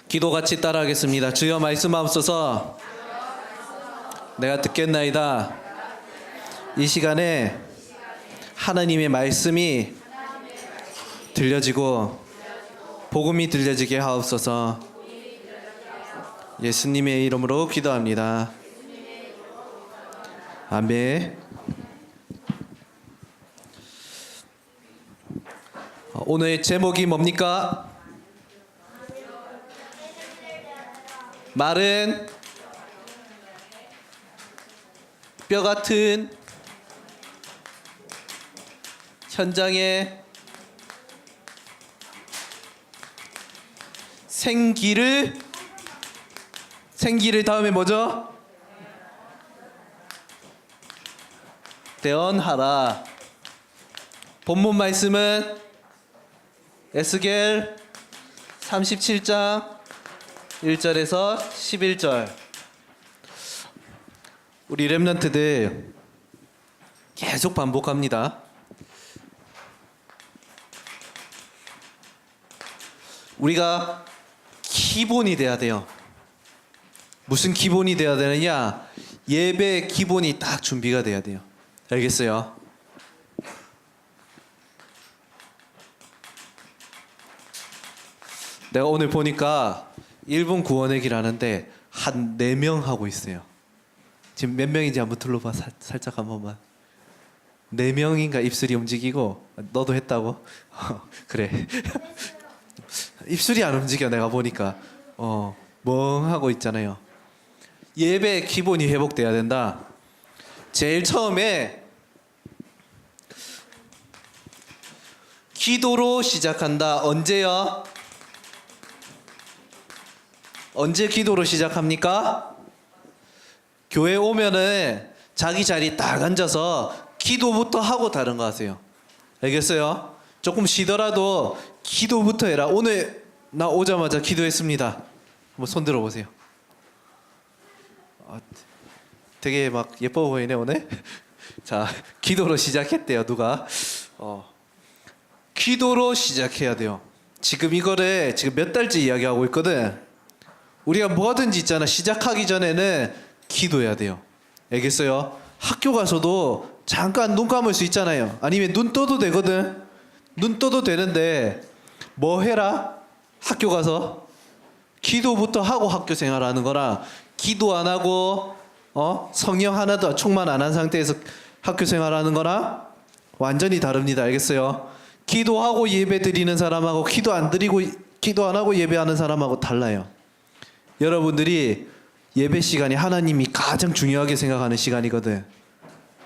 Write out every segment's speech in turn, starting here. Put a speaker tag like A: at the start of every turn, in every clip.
A: 기도 같이 따라하겠습니다. 주여 말씀하옵소서. 내가 듣겠나이다. 이 시간에 하나님의 말씀이 들려지고 복음이 들려지게 하옵소서. 예수님의 이름으로 기도합니다. 아멘. 오늘 제목이 뭡니까? 마른 뼈 같은 현장에 생기를 다음에 뭐죠? 대언하라. 본문 말씀은 에스겔 37장 1절에서 11절. 우리 렘넌트들 계속 반복합니다. 우리가 기본이 돼야 돼요. 무슨 기본이 돼야 되느냐? 예배의 기본이 딱 준비가 돼야 돼요. 알겠어요? 내가 오늘 보니까 1분 구원회기를 하는데 한 4명 하고 있어요. 지금 몇 명인지 한번 둘러봐. 살짝 한 번만. 4명인가 입술이 움직이고. 너도 했다고? 그래. 입술이 안 움직여. 내가 보니까 멍하고 있잖아요. 예배의 기본이 회복돼야 된다. 제일 처음에 기도로 시작한다. 언제요? 언제 기도로 시작합니까? 교회 오면은 자기 자리 딱 앉아서 기도부터 하고 다른 거 하세요. 알겠어요? 조금 쉬더라도 기도부터 해라. 오늘 나 오자마자 기도했습니다. 한번 손 들어보세요. 되게 막 예뻐 보이네 오늘. 자, 기도로 시작했대요. 누가? 기도로 시작해야 돼요. 지금 이거를 지금 몇 달째 이야기하고 있거든. 우리가 뭐든지 있잖아. 시작하기 전에는 기도해야 돼요. 알겠어요? 학교 가서도 잠깐 눈 감을 수 있잖아요. 아니면 눈 떠도 되거든. 눈 떠도 되는데 뭐 해라? 학교 가서 기도부터 하고 학교 생활하는 거랑 기도 안 하고 성령 하나도 충만 안 한 상태에서 학교 생활하는 거랑 완전히 다릅니다. 알겠어요? 기도하고 예배 드리는 사람하고 기도 안 하고 예배하는 사람하고 달라요. 여러분들이 예배 시간이 하나님이 가장 중요하게 생각하는 시간이거든.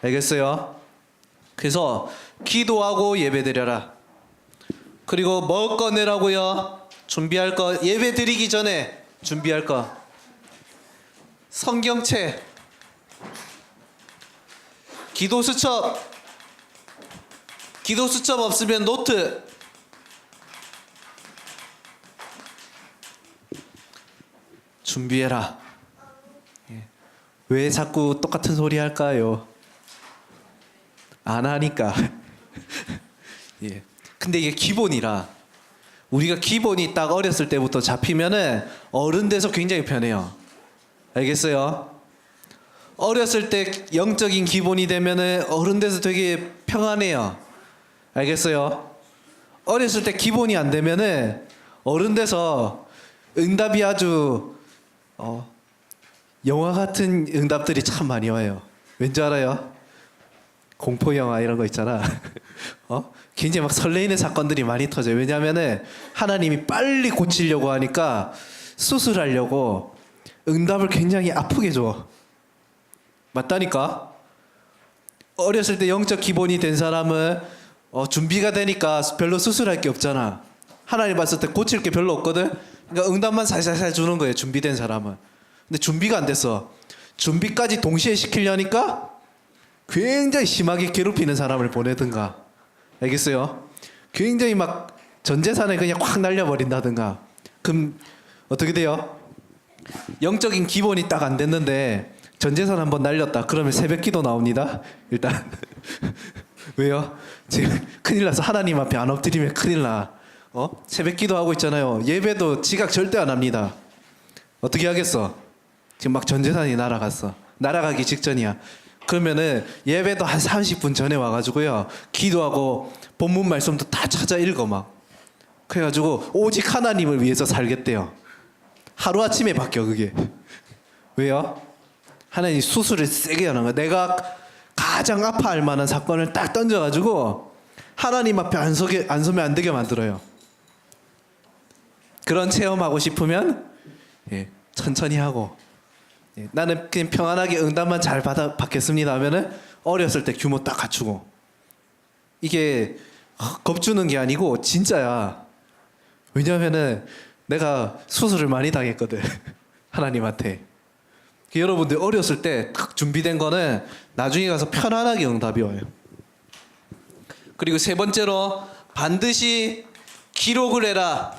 A: 알겠어요? 그래서 기도하고 예배 드려라. 그리고 뭐 꺼내라고요? 준비할 거. 예배 드리기 전에 준비할 거. 성경책, 기도 수첩 없으면 노트. 준비해라. 왜 자꾸 똑같은 소리 할까요? 안 하니까. 예. 근데 이게 기본이라 우리가 기본이 딱 어렸을 때부터 잡히면은 어른 돼서 굉장히 편해요. 알겠어요? 어렸을 때 영적인 기본이 되면은 어른 돼서 되게 평안해요. 알겠어요? 어렸을 때 기본이 안 되면은 어른 돼서 응답이 아주 영화 같은 응답들이 참 많이 와요. 왠지 알아요? 공포 영화 이런 거 있잖아. 굉장히 막 설레이는 사건들이 많이 터져요. 왜냐하면은 하나님이 빨리 고치려고 하니까 수술하려고 응답을 굉장히 아프게 줘. 맞다니까? 어렸을 때 영적 기본이 된 사람은 준비가 되니까 별로 수술할 게 없잖아. 하나님 봤을 때 고칠 게 별로 없거든. 그러니까 응답만 살살살 주는 거예요. 준비된 사람은. 근데 준비가 안 됐어. 준비까지 동시에 시키려니까 굉장히 심하게 괴롭히는 사람을 보내든가. 알겠어요? 굉장히 막 전 재산을 그냥 확 날려버린다든가. 그럼 어떻게 돼요? 영적인 기본이 딱 안 됐는데 전 재산 한번 날렸다. 그러면 새벽 기도 나옵니다. 일단 왜요? 지금 큰일 나서 하나님 앞에 안 엎드리면 큰일 나. 새벽 기도하고 있잖아요. 예배도 지각 절대 안 합니다. 어떻게 하겠어? 지금 막 전 재산이 날아갔어. 날아가기 직전이야. 그러면은 예배도 한 30분 전에 와가지고요. 기도하고 본문 말씀도 다 찾아 읽어 막. 그래가지고 오직 하나님을 위해서 살겠대요. 하루아침에 바뀌어 그게. 왜요? 하나님 수술을 세게 하는 거야. 내가 가장 아파할 만한 사건을 딱 던져가지고 하나님 앞에 안 서면 안 되게 만들어요. 그런 체험하고 싶으면 천천히 하고 나는 그냥 평안하게 응답만 잘 받겠습니다 하면은 어렸을 때 규모 딱 갖추고 이게 겁주는 게 아니고 진짜야. 왜냐하면은 내가 수술을 많이 당했거든. 하나님한테. 여러분들 어렸을 때 딱 준비된 거는 나중에 가서 편안하게 응답이 와요. 그리고 세 번째로 반드시 기록을 해라.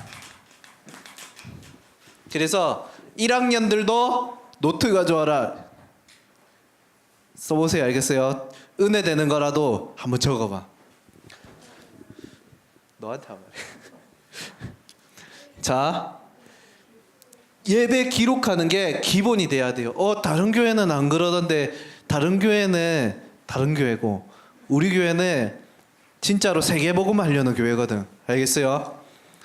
A: 그래서 1학년들도 노트 가져와라. 써보세요. 알겠어요? 은혜 되는 거라도 한번 적어봐. 너한테 한 말. 자, 예배 기록하는 게 기본이 돼야 돼요. 다른 교회는 안 그러던데 다른 교회는 다른 교회고 우리 교회는 진짜로 세계복음 하려는 교회거든. 알겠어요?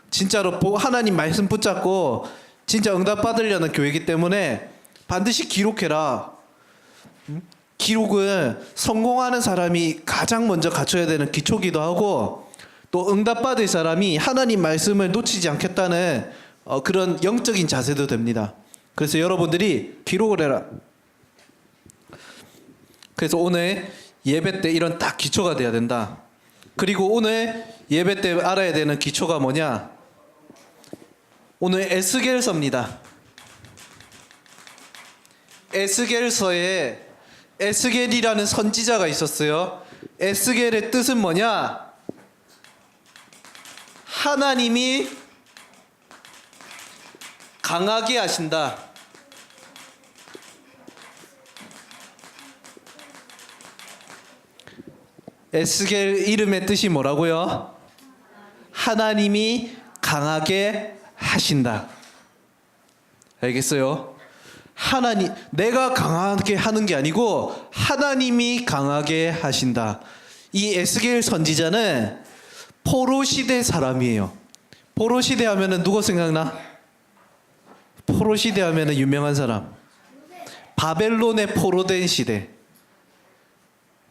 A: 진짜로 하나님 말씀 붙잡고 진짜 응답 받으려는 교회이기 때문에 반드시 기록해라. 기록은 성공하는 사람이 가장 먼저 갖춰야 되는 기초기도 하고 또 응답 받을 사람이 하나님 말씀을 놓치지 않겠다는 그런 영적인 자세도 됩니다. 그래서 여러분들이 기록을 해라. 그래서 오늘 예배 때 이런 딱 기초가 돼야 된다. 그리고 오늘 예배 때 알아야 되는 기초가 뭐냐? 오늘 에스겔서입니다. 에스겔서에 에스겔이라는 선지자가 있었어요. 에스겔의 뜻은 뭐냐? 하나님이 강하게 하신다. 에스겔 이름의 뜻이 뭐라고요? 하나님이 강하게 하신다. 알겠어요? 하나님, 내가 강하게 하는 게 아니고 하나님이 강하게 하신다. 이 에스겔 선지자는 포로 시대 사람이에요. 포로 시대 하면은 누구 생각나? 포로 시대 하면은 유명한 사람. 바벨론의 포로된 시대.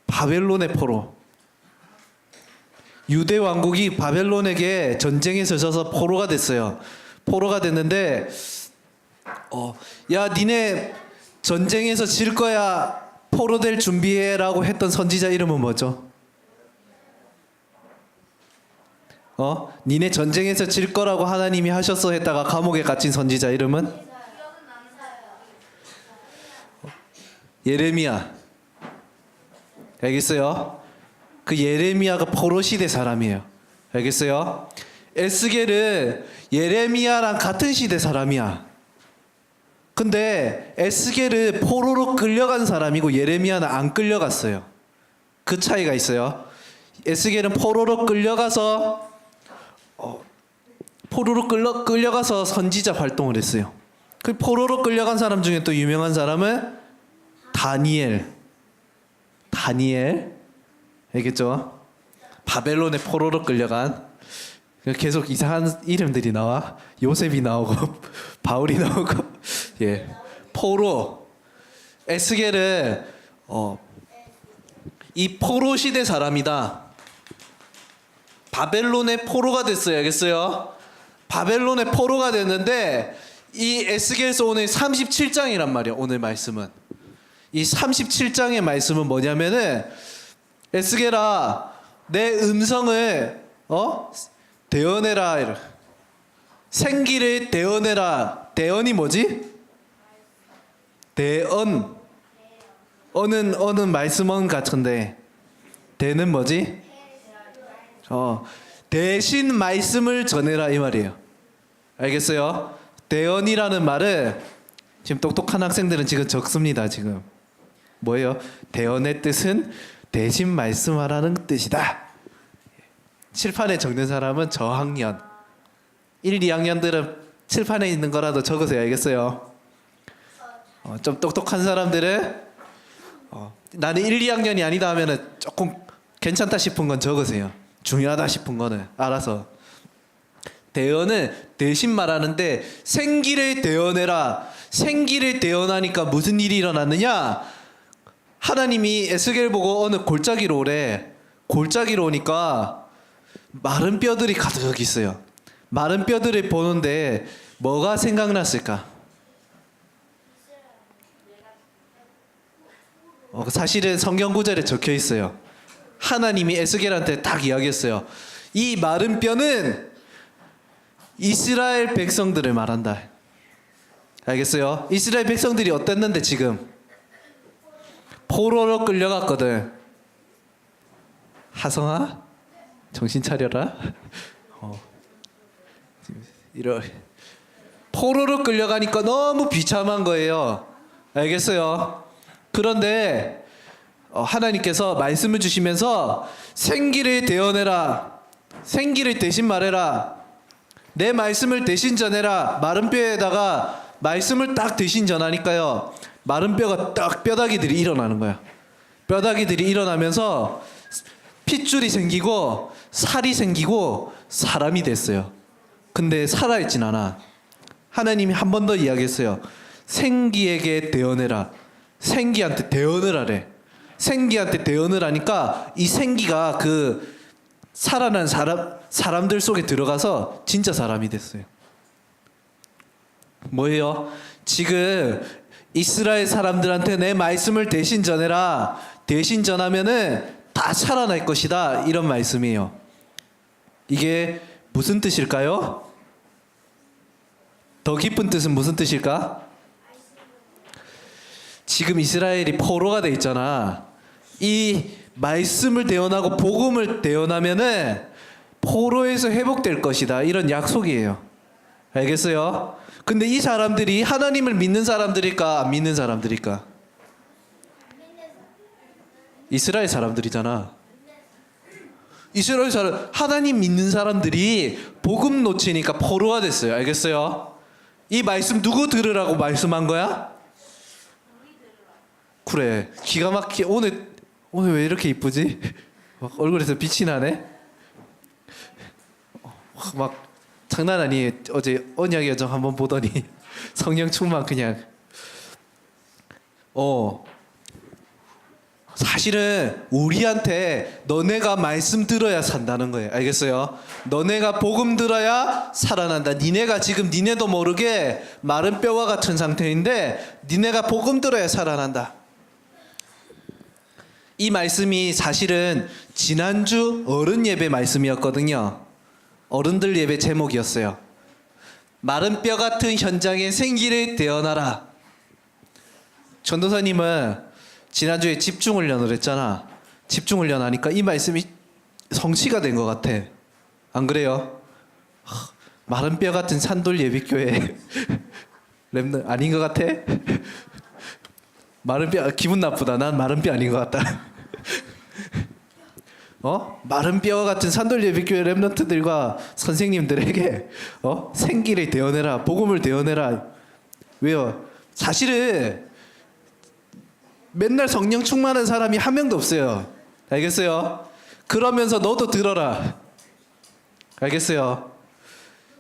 A: 바벨론의 포로. 유대 왕국이 바벨론에게 전쟁에서 져서 포로가 됐어요. 포로가 됐는데 야 니네 전쟁에서 질 거야. 포로 될 준비해라고 했던 선지자 이름은 뭐죠? 니네 전쟁에서 질 거라고 하나님이 하셨어 했다가 감옥에 갇힌 선지자 이름은? 예레미야. 알겠어요? 그 예레미야가 포로 시대 사람이에요. 알겠어요? 에스겔은 예레미야랑 같은 시대 사람이야. 근데 에스겔은 포로로 끌려간 사람이고 예레미야는 안 끌려갔어요. 그 차이가 있어요. 에스겔은 포로로 끌려가서 선지자 활동을 했어요. 그 포로로 끌려간 사람 중에 또 유명한 사람은 다니엘. 알겠죠? 바벨론의 포로로 끌려간. 계속 이상한 이름들이 나와. 요셉이 나오고 바울이 나오고. 예, 포로. 에스겔은 이 포로 시대 사람이다. 바벨론의 포로가 됐어요. 알겠어요? 바벨론의 포로가 됐는데 이 에스겔서 오늘 37장이란 말이에요. 오늘 말씀은. 이 37장의 말씀은 뭐냐면은 에스겔아 내 음성을 대언해라. 생기를 대언해라. 대언이 뭐지? 대언. 어는 말씀언 같은데 대는 뭐지? 대신 말씀을 전해라 이 말이에요. 알겠어요? 대언이라는 말은 지금 똑똑한 학생들은 지금 적습니다. 지금 뭐예요? 대언의 뜻은 대신 말씀하라는 뜻이다. 칠판에 적는 사람은 저학년. 1, 2학년들은 칠판에 있는 거라도 적으세요. 알겠어요? 좀 똑똑한 사람들은 나는 1, 2학년이 아니다 하면은 조금 괜찮다 싶은 건 적으세요. 중요하다 싶은 거는 알아서. 대언은 대신 말하는데 생기를 대언해라. 생기를 대언하니까 무슨 일이 일어났느냐? 하나님이 에스겔 보고 어느 골짜기로 오래. 골짜기로 오니까 마른 뼈들이 가득 있어요. 마른 뼈들을 보는데 뭐가 생각났을까? 사실은 성경 구절에 적혀 있어요. 하나님이 에스겔한테 딱 이야기했어요. 이 마른 뼈는 이스라엘 백성들을 말한다. 알겠어요? 이스라엘 백성들이 어땠는데 지금 포로로 끌려갔거든. 하성아, 정신 차려라. 이런 포로로 끌려가니까 너무 비참한 거예요. 알겠어요? 그런데 하나님께서 말씀을 주시면서 생기를 대언해라. 생기를 대신 말해라. 내 말씀을 대신 전해라. 마른 뼈에다가 말씀을 딱 대신 전하니까요. 마른 뼈가 딱 뼈다귀들이 일어나는 거야. 뼈다귀들이 일어나면서 핏줄이 생기고 살이 생기고 사람이 됐어요. 근데 살아있진 않아. 하나님이 한 번 더 이야기했어요. 생기에게 대언해라. 생기한테 대언을 하래. 생기한테 대언을 하니까 이 생기가 그 살아난 사람들 속에 들어가서 진짜 사람이 됐어요. 뭐예요? 지금 이스라엘 사람들한테 내 말씀을 대신 전해라. 대신 전하면은 다 살아날 것이다. 이런 말씀이에요. 이게 무슨 뜻일까요? 더 깊은 뜻은 무슨 뜻일까? 지금 이스라엘이 포로가 돼 있잖아. 이 말씀을 대언하고 복음을 대언하면은 포로에서 회복될 것이다. 이런 약속이에요. 알겠어요? 근데 이 사람들이 하나님을 믿는 사람들일까 안 믿는 사람들일까? 이스라엘 사람들이잖아. 이스라엘 사람, 하나님 믿는 사람들이 복음 놓치니까 포로가 됐어요. 알겠어요? 이 말씀 누구 들으라고 말씀한 거야? 그래, 기가 막히. 오늘 왜 이렇게 이쁘지? 막 얼굴에서 빛이 나네. 막 장난 아니에요. 어제 언약의 여정 한번 보더니 성령 충만 그냥. 사실은 우리한테 너네가 말씀 들어야 산다는 거예요. 알겠어요? 너네가 복음 들어야 살아난다. 니네가 지금 니네도 모르게 마른 뼈와 같은 상태인데 니네가 복음 들어야 살아난다. 이 말씀이 사실은 지난주 어른 예배 말씀이었거든요. 어른들 예배 제목이었어요. 마른 뼈 같은 현장에 생기를 대언하라. 전도사님은 지난주에 집중훈련을 했잖아. 집중훈련 하니까 이 말씀이 성취가 된 것 같아. 안 그래요? 마른 뼈 같은 산돌 예비교회 랩는 아닌 것 같아? 마른 뼈, 기분 나쁘다. 난 마른 뼈 아닌 것 같다. 마른 뼈 같은 산돌 예비교회 랩런트들과 선생님들에게 생기를 대언해라. 복음을 대언해라. 왜요? 사실은 맨날 성령 충만한 사람이 한 명도 없어요. 알겠어요? 그러면서 너도 들어라. 알겠어요?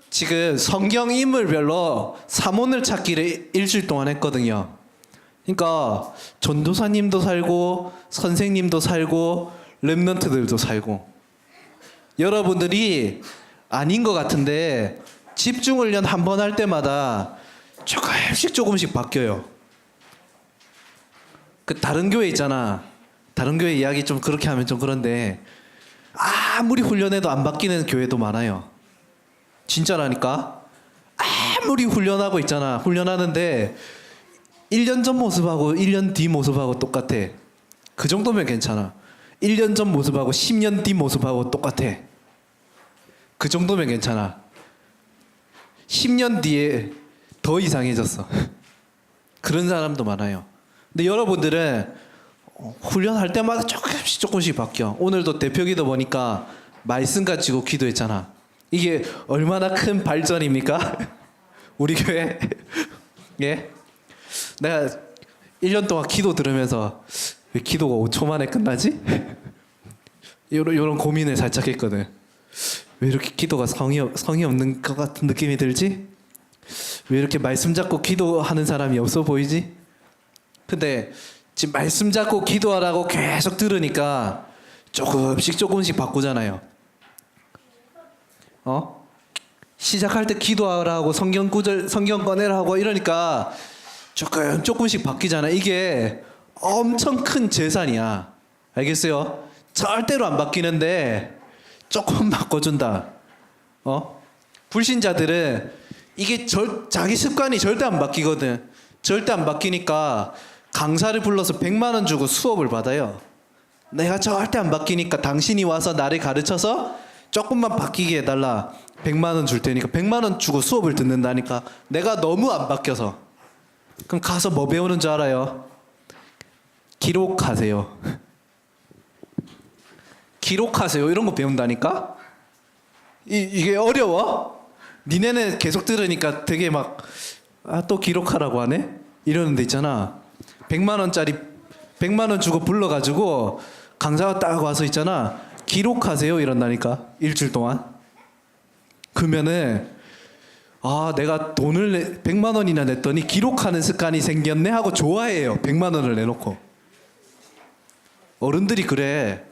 A: 지금 성경 인물별로 사문을 찾기를 일주일 동안 했거든요. 그러니까 전도사님도 살고 선생님도 살고 랩런트들도 살고. 여러분들이 아닌 것 같은데 집중훈련 한 번 할 때마다 조금씩 바뀌어요. 그 다른 교회 있잖아. 다른 교회 이야기 좀 그렇게 하면 좀 그런데 아무리 훈련해도 안 바뀌는 교회도 많아요. 진짜라니까. 아무리 훈련하고 있잖아. 훈련하는데 1년 전 모습하고 1년 뒤 모습하고 똑같아. 그 정도면 괜찮아. 1년 전 모습하고 10년 뒤 모습하고 똑같아. 그 정도면 괜찮아. 10년 뒤에 더 이상해졌어. 그런 사람도 많아요. 근데 여러분들은 훈련할 때마다 조금씩 바뀌어. 오늘도 대표기도 보니까 말씀 가지고 기도했잖아. 이게 얼마나 큰 발전입니까? 우리 교회. 예? 내가 1년 동안 기도 들으면서 왜 기도가 5초 만에 끝나지? 이런 고민을 살짝 했거든. 왜 이렇게 기도가 성이 없는 것 같은 느낌이 들지? 왜 이렇게 말씀 잡고 기도하는 사람이 없어 보이지? 근데 지금 말씀 잡고 기도하라고 계속 들으니까 조금씩 바꾸잖아요. 시작할 때 기도하라고 성경 꺼내라고 이러니까 조금씩 바뀌잖아. 이게 엄청 큰 재산이야. 알겠어요? 절대로 안 바뀌는데 조금 바꿔준다. 불신자들은 이게 자기 습관이 절대 안 바뀌거든. 절대 안 바뀌니까 강사를 불러서 100만 원 주고 수업을 받아요. 내가 절대 안 바뀌니까 당신이 와서 나를 가르쳐서 조금만 바뀌게 해달라. 100만 원 줄 테니까 100만 원 주고 수업을 듣는다니까. 내가 너무 안 바뀌어서. 그럼 가서 뭐 배우는 줄 알아요? 기록하세요. 기록하세요. 이런 거 배운다니까? 이게 어려워? 니네는 계속 들으니까 되게 막 또 기록하라고 하네? 이러는 데 있잖아. 100만 원 주고 불러가지고 강사가 딱 와서 있잖아. 기록하세요 이런다니까. 일주일 동안. 그러면은 내가 돈을 100만 원이나 냈더니 기록하는 습관이 생겼네 하고 좋아해요. 100만 원을 내놓고. 어른들이 그래.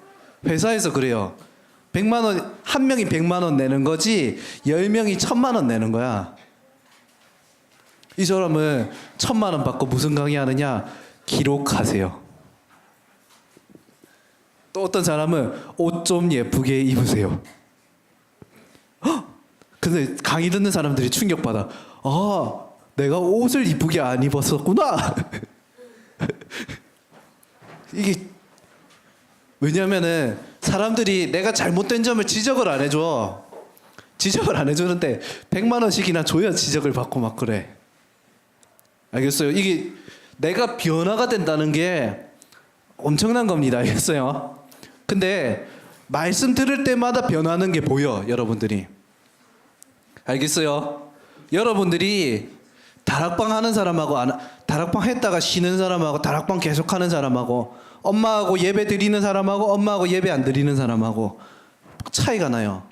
A: 회사에서 그래요. 100만 원, 한 명이 100만 원 내는 거지 10명이 1000만 원 내는 거야. 이 사람은 1000만 원 받고 무슨 강의 하느냐? 기록하세요. 또 어떤 사람은 옷 좀 예쁘게 입으세요. 근데 강의 듣는 사람들이 충격받아. 내가 옷을 이쁘게 안 입었었구나. 이게 왜냐면은 사람들이 내가 잘못된 점을 지적을 안 해줘. 지적을 안 해주는데 100만 원씩이나 줘야 지적을 받고 막 그래. 알겠어요? 이게 내가 변화가 된다는 게 엄청난 겁니다. 알겠어요? 근데 말씀 들을 때마다 변하는 게 보여. 여러분들이. 알겠어요? 여러분들이 다락방 하는 사람하고 다락방 했다가 쉬는 사람하고 다락방 계속하는 사람하고 엄마하고 예배 드리는 사람하고 엄마하고 예배 안 드리는 사람하고 차이가 나요.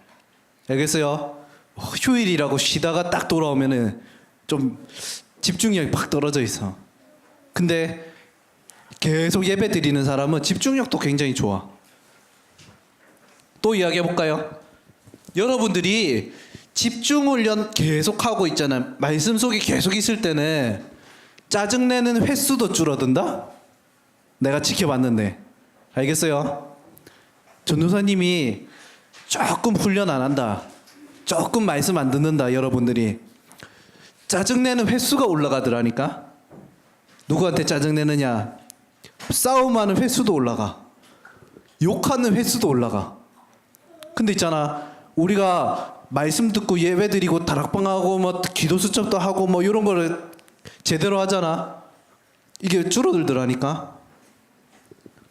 A: 알겠어요? 휴일이라고 쉬다가 딱 돌아오면은 좀 집중력이 팍 떨어져 있어. 근데 계속 예배 드리는 사람은 집중력도 굉장히 좋아. 또 이야기해 볼까요? 여러분들이 집중 훈련 계속 하고 있잖아요. 말씀 속에 계속 있을 때는 짜증내는 횟수도 줄어든다? 내가 지켜봤는데. 알겠어요? 전도사님이 조금 훈련 안 한다. 조금 말씀 안 듣는다. 여러분들이. 짜증내는 횟수가 올라가더라니까. 누구한테 짜증내느냐? 싸움하는 횟수도 올라가. 욕하는 횟수도 올라가. 근데 있잖아. 우리가 말씀 듣고 예배 드리고 다락방하고 뭐 기도 수첩도 하고 뭐 이런 거를 제대로 하잖아. 이게 줄어들더라니까.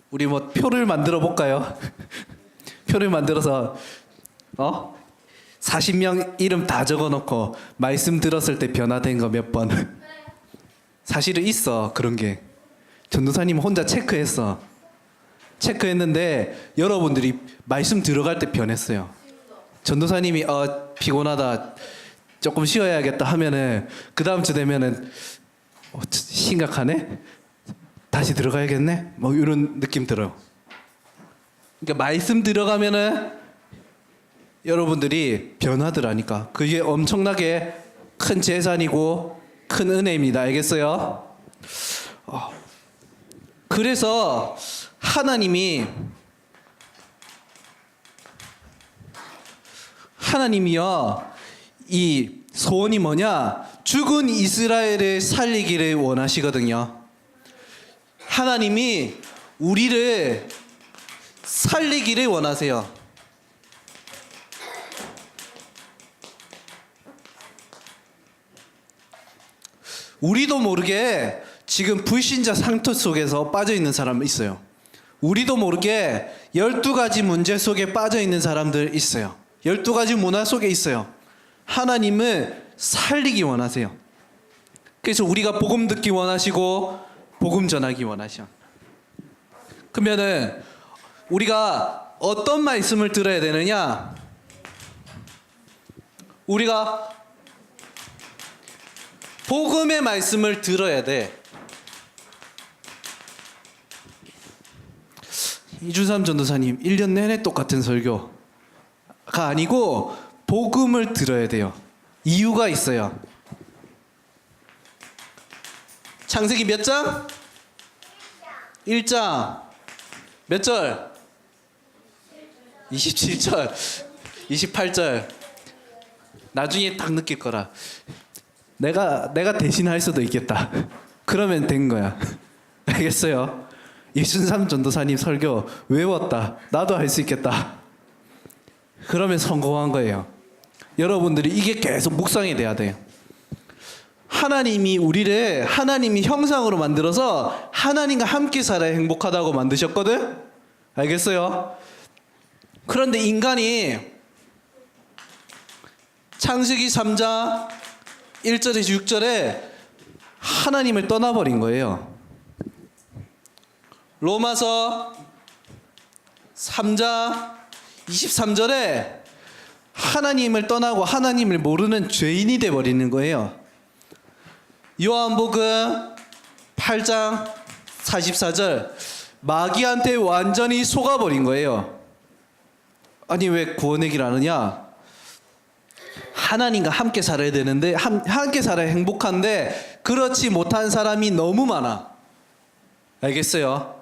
A: 우리 뭐 표를 만들어 볼까요? 표를 만들어서 40명 이름 다 적어놓고 말씀 들었을 때 변화된 거 몇 번. 사실은 있어 그런 게. 전도사님 혼자 체크했는데 여러분들이 말씀 들어갈 때 변했어요. 전도사님이 피곤하다 조금 쉬어야겠다 하면은 그 다음 주 되면은 심각하네 다시 들어가야겠네 뭐 이런 느낌 들어요. 그러니까 말씀 들어가면은 여러분들이 변하더라니까. 그게 엄청나게 큰 재산이고 큰 은혜입니다. 알겠어요? 그래서 하나님이요 이 소원이 뭐냐? 죽은 이스라엘을 살리기를 원하시거든요. 하나님이 우리를 살리기를 원하세요. 우리도 모르게 지금 불신자 상태 속에서 빠져 있는 사람 있어요. 우리도 모르게 12가지 문제 속에 빠져 있는 사람들 있어요. 12가지 문화 속에 있어요. 하나님을 살리기 원하세요. 그래서 우리가 복음 듣기 원하시고 복음 전하기 원하셔. 그러면은 우리가 어떤 말씀을 들어야 되느냐? 우리가 복음의 말씀을 들어야 돼. 이준삼 전도사님 1년 내내 똑같은 설교가 아니고 복음을 들어야 돼요. 이유가 있어요. 창세기 몇 장? 1장 몇 절? 27절 28절. 나중에 딱 느낄 거라. 내가 대신할 수도 있겠다. 그러면 된 거야. 알겠어요? 이순삼 전도사님 설교 외웠다. 나도 할 수 있겠다. 그러면 성공한 거예요. 여러분들이 이게 계속 묵상이 돼야 돼요. 하나님이 우리를 하나님이 형상으로 만들어서 하나님과 함께 살아야 행복하다고 만드셨거든? 알겠어요? 그런데 인간이 창세기 3장 1절에서 6절에 하나님을 떠나버린 거예요. 로마서 3장 23절에 하나님을 떠나고 하나님을 모르는 죄인이 되어버리는 거예요. 요한복음 8장 44절 마귀한테 완전히 속아버린 거예요. 아니 왜 구원 얘기를 안 하냐? 하나님과 함께 살아야 되는데 함께 살아야 행복한데 그렇지 못한 사람이 너무 많아. 알겠어요?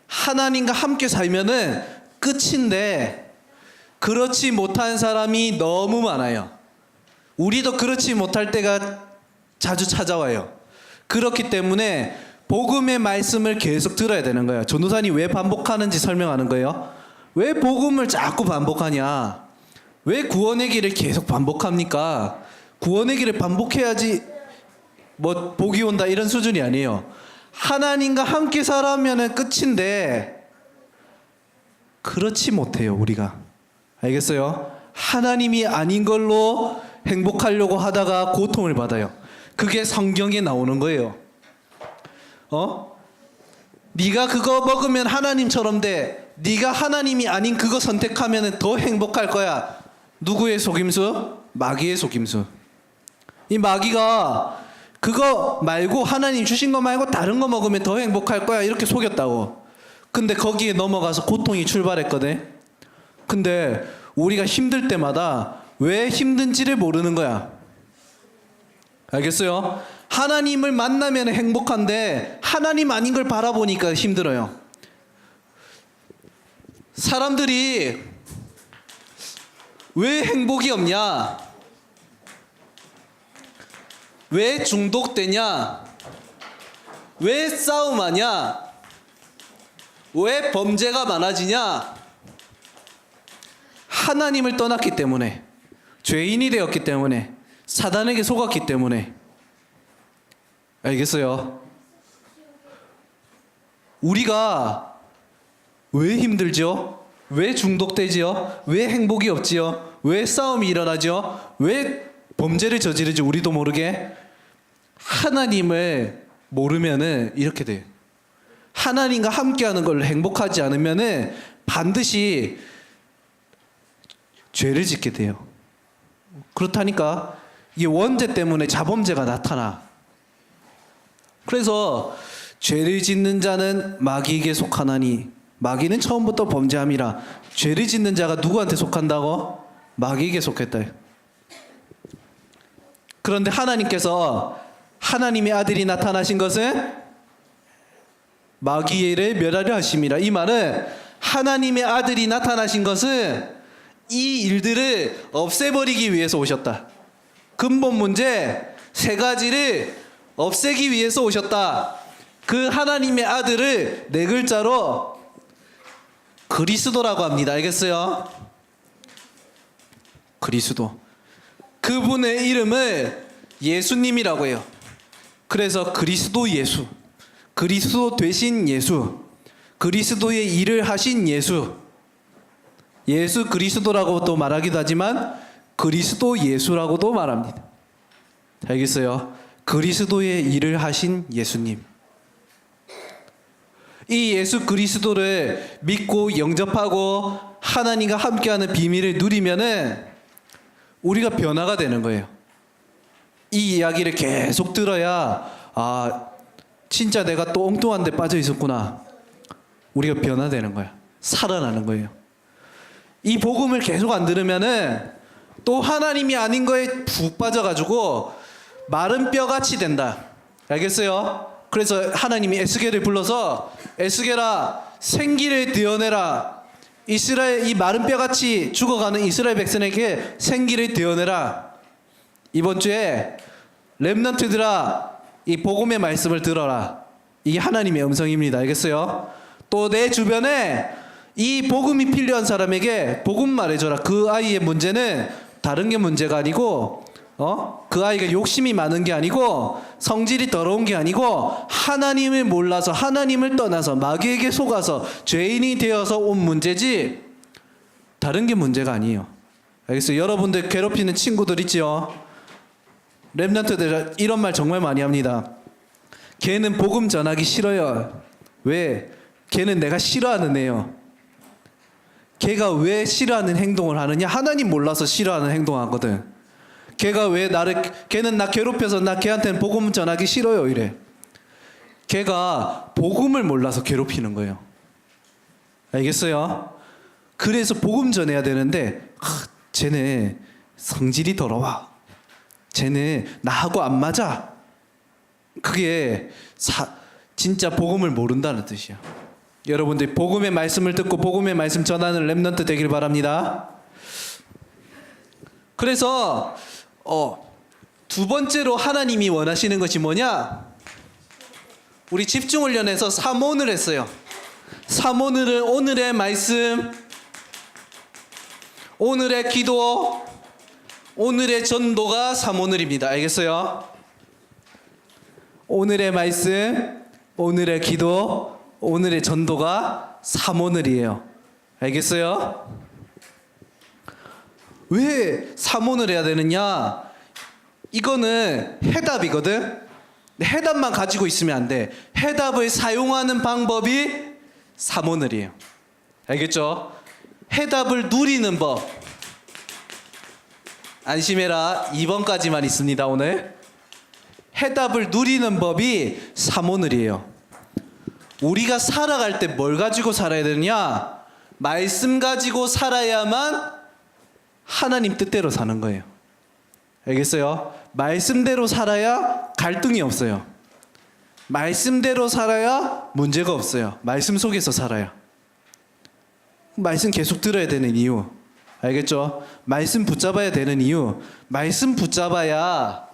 A: 하나님과 함께 살면은 끝인데 그렇지 못한 사람이 너무 많아요. 우리도 그렇지 못할 때가 자주 찾아와요. 그렇기 때문에 복음의 말씀을 계속 들어야 되는 거예요. 전도사님 왜 반복하는지 설명하는 거예요. 왜 복음을 자꾸 반복하냐? 왜 구원의 길을 계속 반복합니까? 구원의 길을 반복해야지 뭐 복이 온다 이런 수준이 아니에요. 하나님과 함께 살아면은 끝인데 그렇지 못해요. 우리가 알겠어요? 하나님이 아닌 걸로 행복하려고 하다가 고통을 받아요. 그게 성경에 나오는 거예요. 네가 그거 먹으면 하나님처럼 돼. 네가 하나님이 아닌 그거 선택하면 더 행복할 거야. 누구의 속임수? 마귀의 속임수. 이 마귀가 그거 말고 하나님 주신 거 말고 다른 거 먹으면 더 행복할 거야 이렇게 속였다고. 근데 거기에 넘어가서 고통이 출발했거든. 근데 우리가 힘들 때마다 왜 힘든지를 모르는 거야. 알겠어요? 하나님을 만나면 행복한데 하나님 아닌 걸 바라보니까 힘들어요. 사람들이 왜 행복이 없냐? 왜 중독되냐? 왜 싸움하냐? 왜 범죄가 많아지냐? 하나님을 떠났기 때문에, 죄인이 되었기 때문에, 사단에게 속았기 때문에. 알겠어요? 우리가 왜 힘들죠? 왜 중독되지요? 왜 행복이 없지요? 왜 싸움이 일어나죠? 왜 범죄를 저지르지? 우리도 모르게. 하나님을 모르면은 이렇게 돼요. 하나님과 함께하는 걸 행복하지 않으면은 반드시 죄를 짓게 돼요. 그렇다니까 이게 원죄 때문에 자범죄가 나타나. 그래서 죄를 짓는 자는 마귀에게 속하나니 마귀는 처음부터 범죄함이라. 죄를 짓는 자가 누구한테 속한다고? 마귀에게 속했다. 그런데 하나님께서 하나님의 아들이 나타나신 것은 마귀를 멸하려 하심이라. 이 말은 하나님의 아들이 나타나신 것은 이 일들을 없애버리기 위해서 오셨다. 근본 문제 세 가지를 없애기 위해서 오셨다. 그 하나님의 아들을 네 글자로 그리스도라고 합니다. 알겠어요? 그리스도. 그분의 이름을 예수님이라고 해요. 그래서 그리스도 예수, 그리스도 되신 예수, 그리스도의 일을 하신 예수. 예수 그리스도라고도 말하기도 하지만 그리스도 예수라고도 말합니다. 알겠어요? 그리스도의 일을 하신 예수님. 이 예수 그리스도를 믿고 영접하고 하나님과 함께하는 비밀을 누리면은 우리가 변화가 되는 거예요. 이 이야기를 계속 들어야 진짜 내가 또 엉뚱한 데 빠져 있었구나. 우리가 변화되는 거야. 살아나는 거예요. 이 복음을 계속 안 들으면은 또 하나님이 아닌 거에 푹 빠져가지고 마른 뼈같이 된다. 알겠어요? 그래서 하나님이 에스겔을 불러서 에스겔아 생기를 되어내라. 이스라엘 이 마른 뼈같이 죽어가는 이스라엘 백성에게 생기를 되어내라. 이번 주에 렘넌트들아 이 복음의 말씀을 들어라. 이게 하나님의 음성입니다. 알겠어요? 또 내 주변에 이 복음이 필요한 사람에게 복음 말해줘라. 그 아이의 문제는 다른 게 문제가 아니고 그 아이가 욕심이 많은 게 아니고 성질이 더러운 게 아니고 하나님을 몰라서 하나님을 떠나서 마귀에게 속아서 죄인이 되어서 온 문제지 다른 게 문제가 아니에요. 알겠어요? 여러분들 괴롭히는 친구들 있죠? 렘넌트들 이런 말 정말 많이 합니다. 걔는 복음 전하기 싫어요. 왜? 걔는 내가 싫어하는 애요. 걔가 왜 싫어하는 행동을 하느냐? 하나님 몰라서 싫어하는 행동하거든. 걔는 나 괴롭혀서 나 걔한테는 복음 전하기 싫어요 이래. 걔가 복음을 몰라서 괴롭히는 거예요. 알겠어요? 그래서 복음 전해야 되는데 쟤네 성질이 더러워. 쟤네 나하고 안 맞아. 그게 진짜 복음을 모른다는 뜻이야. 여러분들 복음의 말씀을 듣고 복음의 말씀 전하는 렘넌트 되길 바랍니다. 그래서 두 번째로 하나님이 원하시는 것이 뭐냐? 우리 집중훈련에서 사모를 했어요. 사모는 오늘의 말씀, 오늘의 기도, 오늘의 전도가 사모늘입니다. 알겠어요? 오늘의 말씀, 오늘의 기도, 오늘의 전도가 사모늘이에요. 알겠어요? 왜 사모를 해야 되느냐? 이거는 해답이거든. 해답만 가지고 있으면 안 돼. 해답을 사용하는 방법이 사모늘이에요. 알겠죠? 해답을 누리는 법. 안심해라. 2번까지만 있습니다 오늘. 해답을 누리는 법이 사모늘이에요. 우리가 살아갈 때 뭘 가지고 살아야 되느냐? 말씀 가지고 살아야만 하나님 뜻대로 사는 거예요. 알겠어요? 말씀대로 살아야 갈등이 없어요. 말씀대로 살아야 문제가 없어요. 말씀 속에서 살아야. 말씀 계속 들어야 되는 이유. 알겠죠? 말씀 붙잡아야 되는 이유. 말씀 붙잡아야,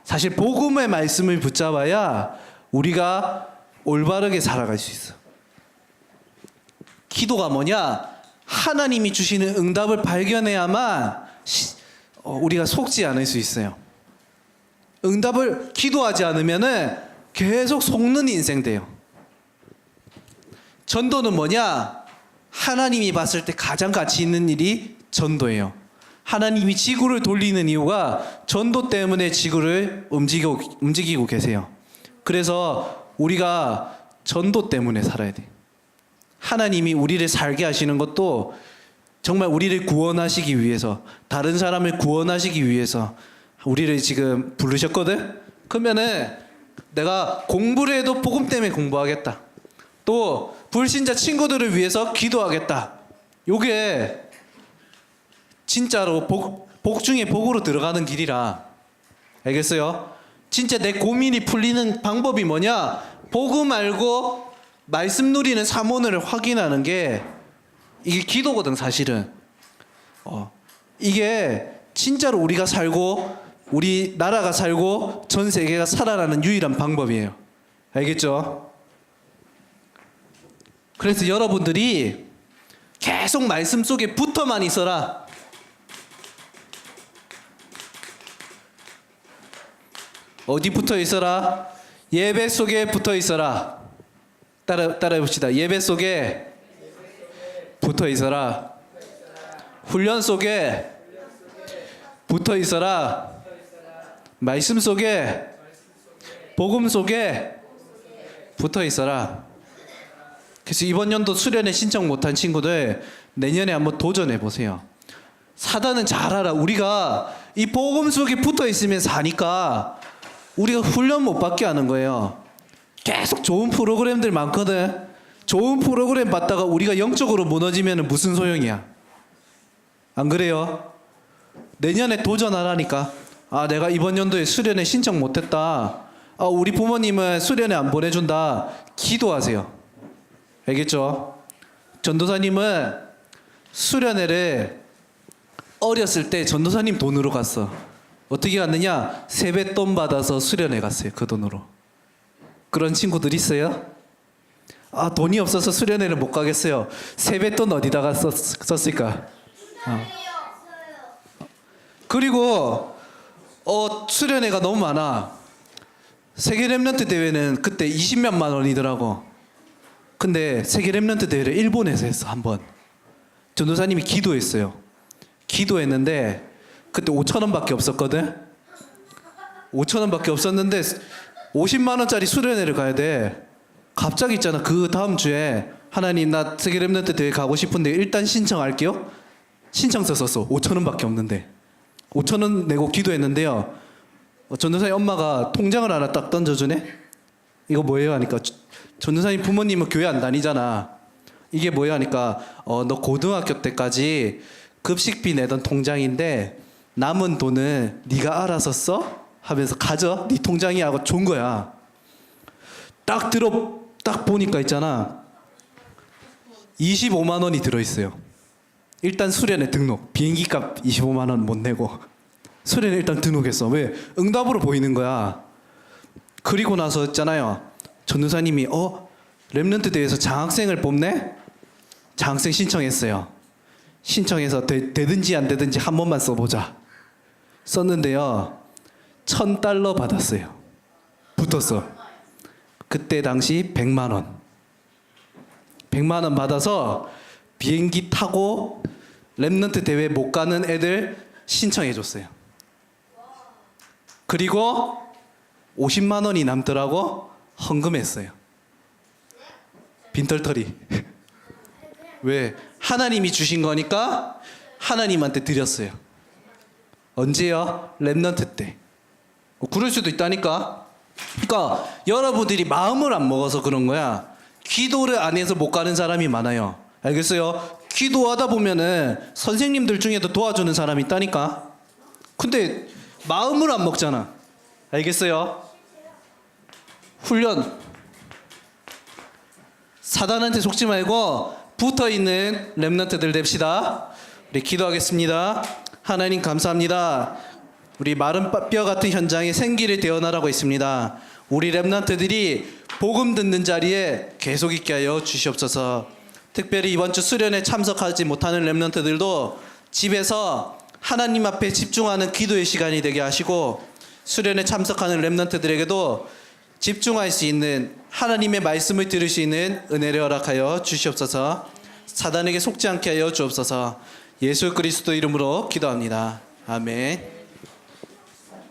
A: 사실 복음의 말씀을 붙잡아야 우리가 올바르게 살아갈 수 있어. 기도가 뭐냐? 하나님이 주시는 응답을 발견해야만 우리가 속지 않을 수 있어요. 응답을 기도하지 않으면은 계속 속는 인생 돼요. 전도는 뭐냐? 하나님이 봤을 때 가장 가치 있는 일이 전도예요. 하나님이 지구를 돌리는 이유가 전도 때문에 지구를 움직이고 계세요. 그래서 우리가 전도 때문에 살아야 돼. 하나님이 우리를 살게 하시는 것도 정말 우리를 구원하시기 위해서, 다른 사람을 구원하시기 위해서 우리를 지금 부르셨거든? 그러면은 내가 공부를 해도 복음 때문에 공부하겠다. 또 불신자 친구들을 위해서 기도하겠다. 요게 진짜로 복 중에 복으로 들어가는 길이라. 알겠어요? 진짜 내 고민이 풀리는 방법이 뭐냐? 복음 알고 말씀 누리는 사모를 확인하는 게 이게 기도거든 사실은. 이게 진짜로 우리가 살고 우리 나라가 살고 전 세계가 살아나는 유일한 방법이에요. 알겠죠? 그래서 여러분들이 계속 말씀 속에 붙어만 있어라. 어디 붙어 있어라? 예배 속에 붙어 있어라. 따라해 봅시다. 예배 속에 붙어 있어라. 훈련 속에 붙어 있어라. 말씀 속에, 복음 속에 붙어 있어라. 그래서 이번 연도 수련회 신청 못한 친구들 내년에 한번 도전해 보세요. 사단은 잘 알아. 우리가 이 복음 속에 붙어 있으면 사니까 우리가 훈련 못 받게 하는 거예요. 계속 좋은 프로그램들 많거든. 좋은 프로그램 받다가 우리가 영적으로 무너지면 무슨 소용이야? 안 그래요? 내년에 도전하라니까. 아, 내가 이번 연도에 수련회 신청 못했다. 아, 우리 부모님은 수련회 안 보내준다. 기도하세요. 알겠죠? 전도사님은 수련회를 어렸을 때 전도사님 돈으로 갔어. 어떻게 갔느냐? 세뱃돈 받아서 수련회 갔어요. 그 돈으로. 그런 친구들 있어요? 아, 돈이 없어서 수련회를 못 가겠어요. 세뱃돈 어디다가 썼을까? 그리고 수련회가 너무 많아. 세계 랩런트 대회는 그때 20몇만 원이더라고. 근데 세계 랩런트 대회를 일본에서 했어. 한번 전도사님이 기도했어요. 기도했는데 그때 5,000원밖에 없었거든. 5,000원밖에 없었는데 50만 원짜리 수련회를 가야 돼. 갑자기 있잖아, 그 다음 주에 하나님 나 세계 랩런트 대회 가고 싶은데 일단 신청할게요. 신청서 썼어. 5,000원밖에 없는데 5,000원 내고 기도했는데요. 전도사님 엄마가 통장을 하나 딱 던져주네. 이거 뭐예요? 하니까 전도사님 부모님은 교회 안 다니잖아. 이게 뭐예요? 하니까 너 고등학교 때까지 급식비 내던 통장인데 남은 돈은 네가 알아서 써? 하면서 가져. 네 통장이 하고 준 거야. 딱 보니까 있잖아. 25만 원이 들어있어요. 일단 수련회 등록. 비행기값 25만 원 못 내고 수련회 일단 등록했어. 왜? 응답으로 보이는 거야. 그리고 나서 있잖아요. 전도사님이 랩런트 대회에서 장학생을 뽑네? 장학생 신청했어요. 신청해서 되든지 안 되든지 한 번만 써보자. 썼는데요. $1,000 받았어요. 붙었어. 그때 당시 100만 원. 100만 원 받아서 비행기 타고 랩런트 대회 못 가는 애들 신청해 줬어요. 그리고 50만 원이 남더라고. 헌금했어요. 빈털터리. 왜? 하나님이 주신 거니까 하나님한테 드렸어요. 언제요? 랩런트 때. 그럴 수도 있다니까. 그러니까 여러분들이 마음을 안 먹어서 그런 거야. 기도를 안 해서 못 가는 사람이 많아요. 알겠어요? 기도하다 보면은 선생님들 중에도 도와주는 사람이 있다니까. 근데 마음을 안 먹잖아. 알겠어요? 훈련. 사단한테 속지 말고 붙어있는 랩런트들 됩시다. 우리 기도하겠습니다. 하나님 감사합니다. 우리 마른 뼈 같은 현장에 생기를 태어나라고 있습니다. 우리 랩런트들이 복음 듣는 자리에 계속 있게 하여 주시옵소서. 특별히 이번 주 수련에 참석하지 못하는 랩런트들도 집에서 하나님 앞에 집중하는 기도의 시간이 되게 하시고, 수련에 참석하는 랩런트들에게도 집중할 수 있는 하나님의 말씀을 들을 수 있는 은혜를 허락하여 주시옵소서. 사단에게 속지 않게 하여 주옵소서. 예수 그리스도 이름으로 기도합니다. 아멘.